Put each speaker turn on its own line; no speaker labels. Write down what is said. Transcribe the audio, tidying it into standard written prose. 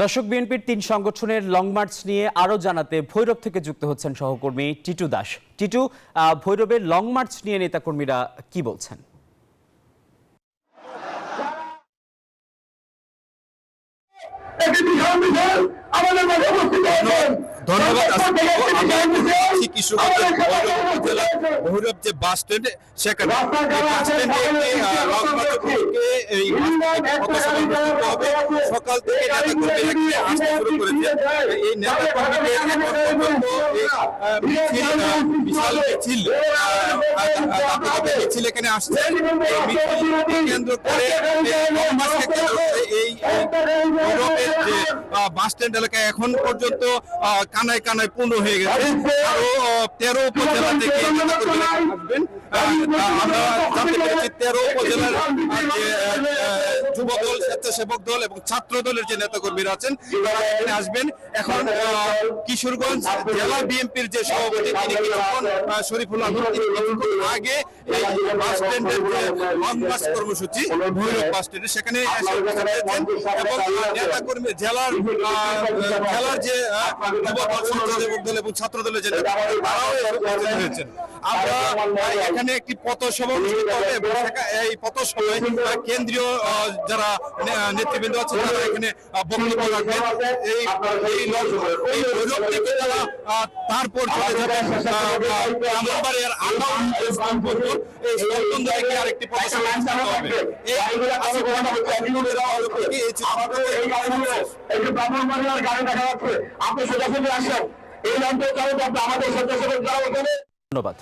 দর্শক, বিএনপির ৩ সংগঠনের লং মার্চ নিয়ে আরো জানাতে ভৈরব থেকে যুক্ত হচ্ছেন সহকর্মী টিটু দাস। টিটু, ভৈরবের লং মার্চ নিয়ে নেতাকর্মীরা কি বলছেন?
ভৈরব যে বাস স্ট্যান্ড, সেখানে সকাল থেকে নেতাকর্মীরা আসতে শুরু করেছে। এই নেতাকর্মীদের বিশাল মিছিল এখানে আসছে। কেন্দ্র করে এই ভৈরবের যে বাস স্ট্যান্ড এলাকা এখন পর্যন্ত কানায় কানায় পূর্ণ হয়ে গেছে। আরো 13 উপজেলা থেকে নেতাকর্মীরা আসবেন। আমরা জানতে পেরেছি 13 উপজেলার যে যুব দল, স্বেচ্ছাসেবক দল এবং ছাত্র দলের যে নেতাকর্মীরা আছেন তারা এখানে আসবেন। এখন কিশোরগঞ্জ জেলা বিএনপির যে সভাপতি, তিনি কিছুক্ষণ শরীফুল আলম, তিনি কিছুক্ষণ আগে এই বাস স্ট্যান্ডের যে লং মার্চ কর্মসূচি ভৈরব বাস স্ট্যান্ডে সেখানে এসে উপস্থিত হয়েছেন এবং নেতাকর্মী জেলার যে যুব দল, স্বেচ্ছাসেবক দল এবং ছাত্র দলের যে নেতাকর্মী তারাও উপস্থিত হয়েছেন। আমরা এখানে একটি পথসভা অনুষ্ঠিত হবে এবং এই পথসভায় কেন্দ্রীয় যারা নেতৃবৃন্দ আছেন তারা এখানে বক্তব্য রাখবেন। এই ভৈরব থেকে তারা তারপর চলে যাবেন ব্রাহ্মণবাড়িয়ার এই স্থলবন্দর থেকে আরেকটি পথসভা অনুষ্ঠিত হবে।
ব্রাহ্মণবাড়িয়ার গাড়ি দেখা যাচ্ছে, আপনি সোজাসুজি আসেন এই অঞ্চল আমাদের স্বেচ্ছাসেবক যারা।
ধন্যবাদ।